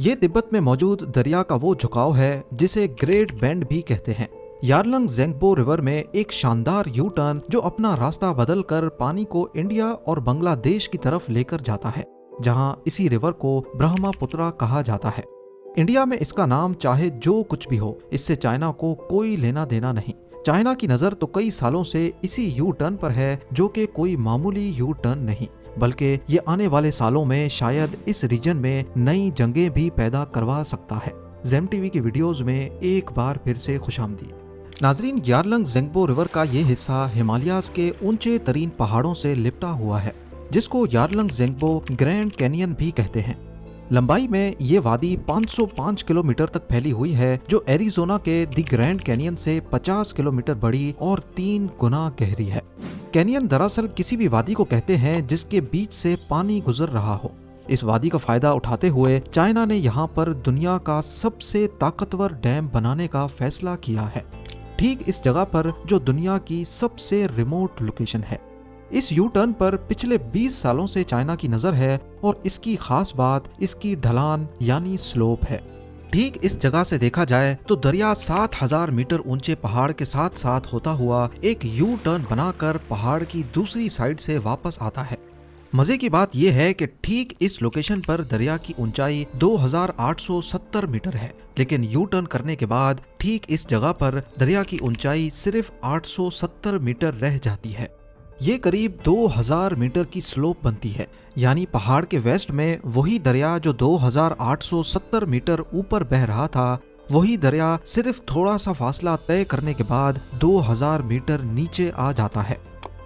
ये तिब्बत में मौजूद दरिया का वो झुकाव है जिसे ग्रेट बेंड भी कहते हैं। यारलंग ज़ेंगबो रिवर में एक शानदार यू टर्न जो अपना रास्ता बदलकर पानी को इंडिया और बांग्लादेश की तरफ लेकर जाता है, जहां इसी रिवर को ब्रह्मपुत्रा कहा जाता है। इंडिया में इसका नाम चाहे जो कुछ भी हो, इससे चाइना को कोई लेना देना नहीं। चाइना की नज़र तो कई सालों से इसी यू टर्न पर है, जो कि कोई मामूली यू टर्न नहीं, बल्कि ये आने वाले सालों में शायद इस रीजन में नई जंगें भी पैदा करवा सकता है। ज़ेम टीवी की वीडियोस में एक बार फिर से खुशामदीद। नाजरीन, यारलंग ज़ेंगबो रिवर का ये हिस्सा हिमालयाज़ के ऊंचे तरीन पहाड़ों से लिपटा हुआ है, जिसको यारलंग ज़ेंगबो ग्रैंड कैनियन भी कहते हैं। लंबाई में ये वादी 505 किलोमीटर तक फैली हुई है, जो एरिज़ोना के द ग्रैंड कैनियन से 50 किलोमीटर बड़ी और 3 गुना गहरी है। कैनियन दरअसल किसी भी वादी को कहते हैं जिसके बीच से पानी गुजर रहा हो। इस वादी का फायदा उठाते हुए चाइना ने यहाँ पर दुनिया का सबसे ताकतवर डैम बनाने का फैसला किया है, ठीक इस जगह पर जो दुनिया की सबसे रिमोट लोकेशन है। इस यू टर्न पर पिछले 20 सालों से चाइना की नजर है और इसकी खास बात इसकी ढलान यानी स्लोप है। ठीक इस जगह से देखा जाए तो दरिया 7000 मीटर ऊंचे पहाड़ के साथ साथ होता हुआ एक यू टर्न बनाकर पहाड़ की दूसरी साइड से वापस आता है। मजे की बात यह है कि ठीक इस लोकेशन पर दरिया की ऊंचाई 2870 मीटर है, लेकिन यू टर्न करने के बाद ठीक इस जगह पर दरिया की ऊंचाई सिर्फ 870 मीटर रह जाती है। ये करीब 2000 मीटर की स्लोप बनती है, यानी पहाड़ के वेस्ट में वही दरिया जो 2870 मीटर ऊपर बह रहा था, वही दरिया सिर्फ थोड़ा सा फासला तय करने के बाद 2000 मीटर नीचे आ जाता है।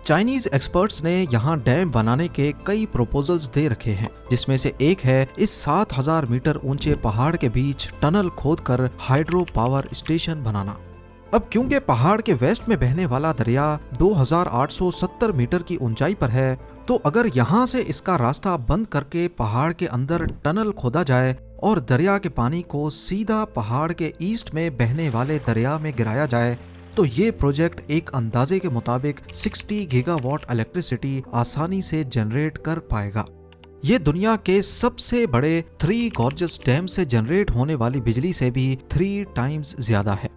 चाइनीज एक्सपर्ट्स ने यहाँ डैम बनाने के कई प्रपोजल्स दे रखे हैं, जिसमें से एक है इस 7000 मीटर ऊंचे पहाड़ के बीच टनल खोदकर हाइड्रो पावर स्टेशन बनाना। अब क्योंकि पहाड़ के वेस्ट में बहने वाला दरिया 2870 मीटर की ऊंचाई पर है, तो अगर यहाँ से इसका रास्ता बंद करके पहाड़ के अंदर टनल खोदा जाए और दरिया के पानी को सीधा पहाड़ के ईस्ट में बहने वाले दरिया में गिराया जाए, तो ये प्रोजेक्ट एक अंदाजे के मुताबिक 60 गीगावाट इलेक्ट्रिसिटी आसानी से जनरेट कर पाएगा। ये दुनिया के सबसे बड़े 3 गॉर्जस डैम से जनरेट होने वाली बिजली से भी 3 टाइम्स ज्यादा है।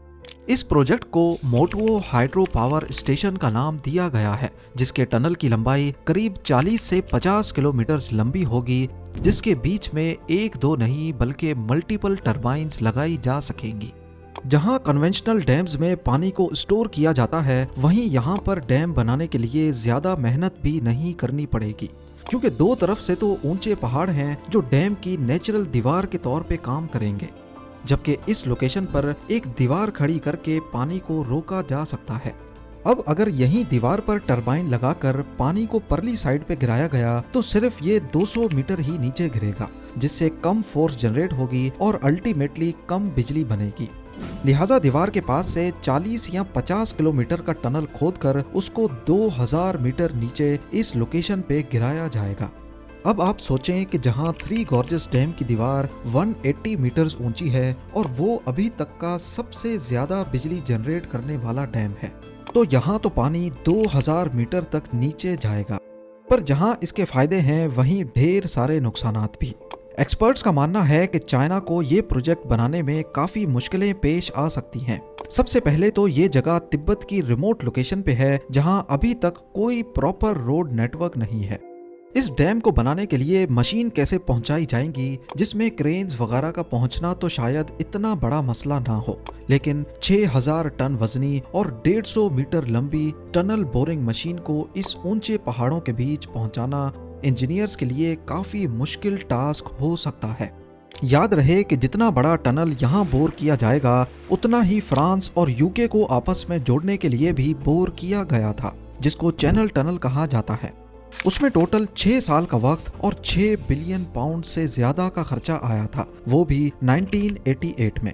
इस प्रोजेक्ट को मोटवो हाइड्रो पावर स्टेशन का नाम दिया गया है, जिसके टनल की लंबाई करीब 40 से 50 किलोमीटर लंबी होगी, जिसके बीच में एक दो नहीं बल्कि मल्टीपल टरबाइन्स लगाई जा सकेंगी। जहां कन्वेंशनल डैम्स में पानी को स्टोर किया जाता है, वहीं यहां पर डैम बनाने के लिए ज्यादा मेहनत भी नहीं करनी पड़ेगी, क्योंकि दो तरफ से तो ऊंचे पहाड़ हैं जो डैम की नेचुरल दीवार के तौर पे काम करेंगे, जबकि इस लोकेशन पर एक दीवार खड़ी करके पानी को रोका जा सकता है। अब अगर यही दीवार पर टरबाइन लगाकर पानी को परली साइड पे गिराया गया तो सिर्फ ये 200 मीटर ही नीचे गिरेगा, जिससे कम फोर्स जनरेट होगी और अल्टीमेटली कम बिजली बनेगी। लिहाजा दीवार के पास से 40 या 50 किलोमीटर का टनल खोदकर उसको 2000 मीटर नीचे इस लोकेशन पे गिराया जाएगा। अब आप सोचें कि जहां 3 गॉर्जस डैम की दीवार 180 मीटर्स ऊंची है और वो अभी तक का सबसे ज्यादा बिजली जनरेट करने वाला डैम है, तो यहाँ तो पानी 2000 मीटर तक नीचे जाएगा। पर जहां इसके फायदे हैं, वहीं ढेर सारे नुकसानात भी। एक्सपर्ट्स का मानना है कि चाइना को ये प्रोजेक्ट बनाने में काफी मुश्किलें पेश आ सकती हैं। सबसे पहले तो ये जगह तिब्बत की रिमोट लोकेशन पे है, जहां अभी तक कोई प्रॉपर रोड नेटवर्क नहीं है। इस डैम को बनाने के लिए मशीन कैसे पहुंचाई जाएंगी, जिसमें क्रेन्स वगैरह का पहुंचना तो शायद इतना बड़ा मसला ना हो, लेकिन 6000 टन वजनी और 150 मीटर लंबी टनल बोरिंग मशीन को इस ऊंचे पहाड़ों के बीच पहुंचाना इंजीनियर्स के लिए काफी मुश्किल टास्क हो सकता है। याद रहे कि जितना बड़ा टनल यहाँ बोर किया जाएगा, उतना ही फ्रांस और यूके को आपस में जोड़ने के लिए भी बोर किया गया था, जिसको चैनल टनल कहा जाता है। उसमें टोटल 6 साल का वक्त और 6 बिलियन पाउंड से ज्यादा का खर्चा आया था, वो भी 1988 में।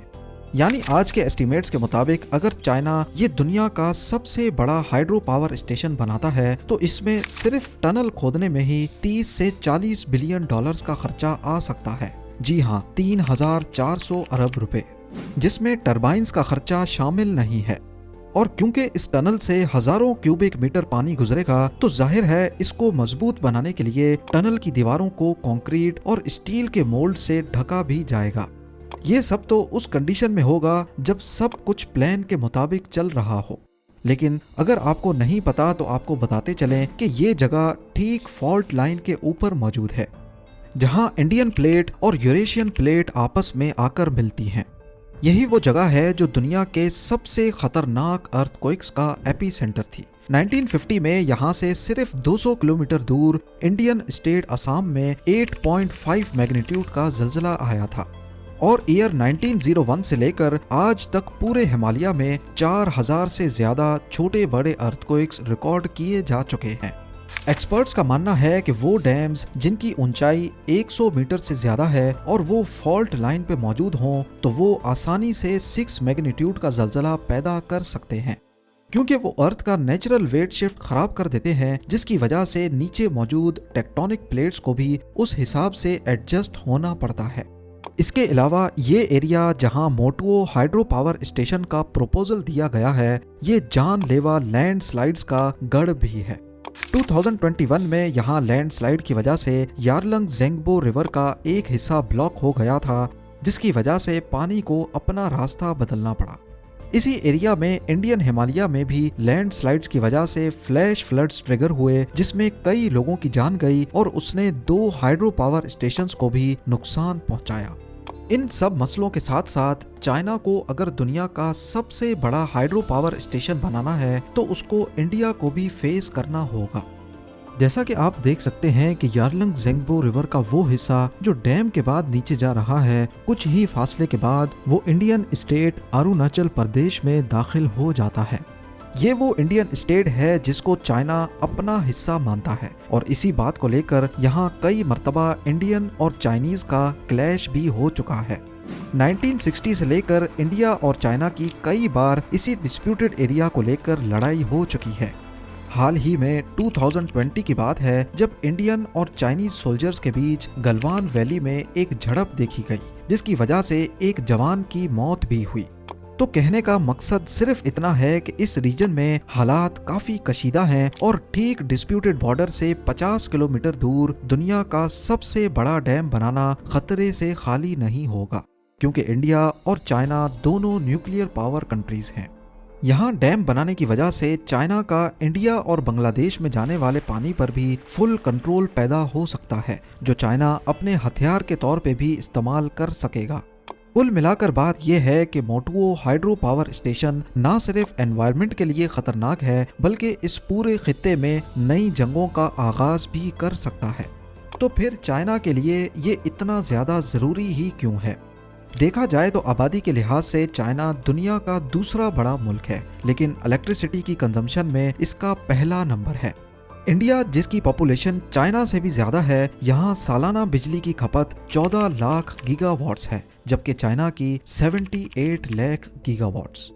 यानी आज के एस्टिमेट्स के मुताबिक अगर चाइना ये दुनिया का सबसे बड़ा हाइड्रो पावर स्टेशन बनाता है, तो इसमें सिर्फ टनल खोदने में ही 30 से 40 बिलियन डॉलर्स का खर्चा आ सकता है। जी हाँ, 3400 अरब रुपए, जिसमें टरबाइन्स का खर्चा शामिल नहीं है। और क्योंकि इस टनल से हजारों क्यूबिक मीटर पानी गुजरेगा तो जाहिर है इसको मजबूत बनाने के लिए टनल की दीवारों को कंक्रीट और स्टील के मोल्ड से ढका भी जाएगा। ये सब तो उस कंडीशन में होगा जब सब कुछ प्लान के मुताबिक चल रहा हो। लेकिन अगर आपको नहीं पता तो आपको बताते चलें कि ये जगह ठीक फॉल्ट लाइन के ऊपर मौजूद है, जहां इंडियन प्लेट और यूरेशियन प्लेट आपस में आकर मिलती हैं। यही वो जगह है जो दुनिया के सबसे खतरनाक अर्थक्वेक्स का एपीसेंटर थी। 1950 में यहाँ से सिर्फ 200 किलोमीटर दूर इंडियन स्टेट असम में 8.5 मैग्नीट्यूड का जल्जला आया था और ईयर 1901 से लेकर आज तक पूरे हिमालय में 4000 से ज्यादा छोटे बड़े अर्थक्वेक्स रिकॉर्ड किए जा चुके हैं। एक्सपर्ट्स का मानना है कि वो डैम्स जिनकी ऊंचाई 100 मीटर से ज्यादा है और वो फॉल्ट लाइन पे मौजूद हों तो वो आसानी से 6 मैग्नीट्यूड का जल्जला पैदा कर सकते हैं, क्योंकि वो अर्थ का नेचुरल वेट शिफ्ट खराब कर देते हैं, जिसकी वजह से नीचे मौजूद टेक्टोनिक प्लेट्स को भी उस हिसाब से एडजस्ट होना पड़ता है। इसके अलावा ये एरिया जहां मोटुओ हाइड्रो पावर स्टेशन का प्रपोजल दिया गया है, ये जानलेवा लैंडस्लाइड्स का गढ़ भी है। 2021 में यहाँ लैंडस्लाइड की वजह से यारलंग ज़ेंगबो रिवर का एक हिस्सा ब्लॉक हो गया था, जिसकी वजह से पानी को अपना रास्ता बदलना पड़ा। इसी एरिया में इंडियन हिमालय में भी लैंडस्लाइड्स की वजह से फ्लैश फ्लड्स ट्रिगर हुए, जिसमें कई लोगों की जान गई और उसने 2 हाइड्रो पावर स्टेशंस को भी नुकसान पहुंचाया। इन सब मसलों के साथ साथ चाइना को अगर दुनिया का सबसे बड़ा हाइड्रो पावर स्टेशन बनाना है तो उसको इंडिया को भी फेस करना होगा। जैसा कि आप देख सकते हैं कि यारलंग ज़ेंगबो रिवर का वो हिस्सा जो डैम के बाद नीचे जा रहा है, कुछ ही फासले के बाद वो इंडियन स्टेट अरुणाचल प्रदेश में दाखिल हो जाता है। ये वो इंडियन स्टेट है जिसको चाइना अपना हिस्सा मानता है और इसी बात को लेकर यहाँ कई मर्तबा इंडियन और चाइनीज का क्लैश भी हो चुका है। 1960 से लेकर इंडिया और चाइना की कई बार इसी डिस्प्यूटेड एरिया को लेकर लड़ाई हो चुकी है। हाल ही में 2020 की बात है जब इंडियन और चाइनीज सोल्जर्स के बीच गलवान वैली में एक झड़प देखी गई, जिसकी वजह से एक जवान की मौत भी हुई। तो कहने का मकसद सिर्फ इतना है कि इस रीजन में हालात काफी कशीदा हैं और ठीक डिस्प्यूटेड बॉर्डर से 50 किलोमीटर दूर दुनिया का सबसे बड़ा डैम बनाना खतरे से खाली नहीं होगा, क्योंकि इंडिया और चाइना दोनों न्यूक्लियर पावर कंट्रीज हैं। यहाँ डैम बनाने की वजह से चाइना का इंडिया और बांग्लादेश में जाने वाले पानी पर भी फुल कंट्रोल पैदा हो सकता है, जो चाइना अपने हथियार के तौर पे भी इस्तेमाल कर सकेगा। कुल मिलाकर बात यह है कि मोटुओ हाइड्रो पावर स्टेशन न सिर्फ एनवायरनमेंट के लिए खतरनाक है, बल्कि इस पूरे खित्ते में नई जंगों का आगाज भी कर सकता है। तो फिर चाइना के लिए ये इतना ज्यादा जरूरी ही क्यों है? देखा जाए तो आबादी के लिहाज से चाइना दुनिया का दूसरा बड़ा मुल्क है, लेकिन इलेक्ट्रिसिटी की कंजम्पशन में इसका पहला नंबर है। इंडिया जिसकी पॉपुलेशन चाइना से भी ज्यादा है, यहाँ सालाना बिजली की खपत 14 लाख गीगावाट्स है, जबकि चाइना की 78 लाख गीगावाट्स।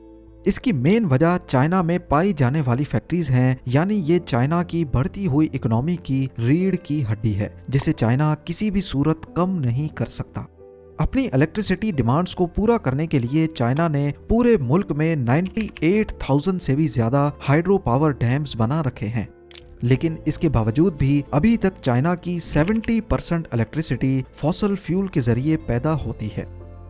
इसकी मेन वजह चाइना में पाई जाने वाली फैक्ट्रीज हैं, यानी ये चाइना की बढ़ती हुई इकोनॉमी की रीढ़ की हड्डी है, जिसे चाइना किसी भी सूरत कम नहीं कर सकता। अपनी इलेक्ट्रिसिटी डिमांड्स को पूरा करने के लिए चाइना ने पूरे मुल्क में 98,000 से भी ज्यादा हाइड्रो पावर डैम्स बना रखे हैं, लेकिन इसके बावजूद भी अभी तक चाइना की 70% इलेक्ट्रिसिटी फॉसल फ्यूल के जरिए पैदा होती है।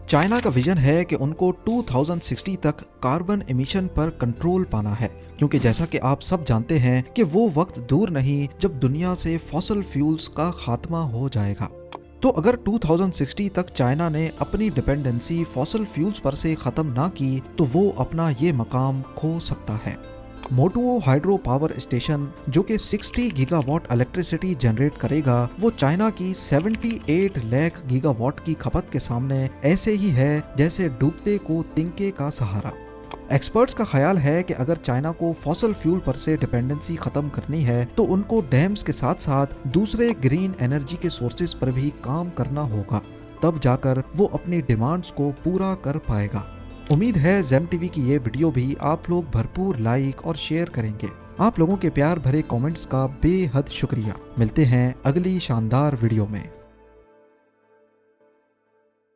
चाइना का विजन है कि उनको 2060 तक कार्बन एमिशन पर कंट्रोल पाना है, क्योंकि जैसा कि आप सब जानते हैं कि वो वक्त दूर नहीं जब दुनिया से फॉसल फ्यूल्स का खात्मा हो जाएगा। तो अगर 2060 तक चाइना ने अपनी डिपेंडेंसी फॉसल फ्यूल्स पर से खत्म ना की तो वो अपना ये मकाम खो सकता है। मोटुओ हाइड्रो पावर स्टेशन जो कि 60 गीगावाट इलेक्ट्रिसिटी जनरेट करेगा, वो चाइना की 78 लाख गीगावाट की खपत के सामने ऐसे ही है जैसे डूबते को तिनके का सहारा। एक्सपर्ट्स का ख्याल है कि अगर चाइना को फॉसल फ्यूल पर से डिपेंडेंसी खत्म करनी है तो उनको डैम्स के साथ साथ दूसरे ग्रीन एनर्जी के सोर्सेज पर भी काम करना होगा, तब जाकर वो अपनी डिमांड्स को पूरा कर पाएगा। उम्मीद है ज़ेम टीवी की ये वीडियो भी आप लोग भरपूर लाइक और शेयर करेंगे। आप लोगों के प्यार भरे कमेंट्स का बेहद शुक्रिया। मिलते हैं अगली शानदार वीडियो में।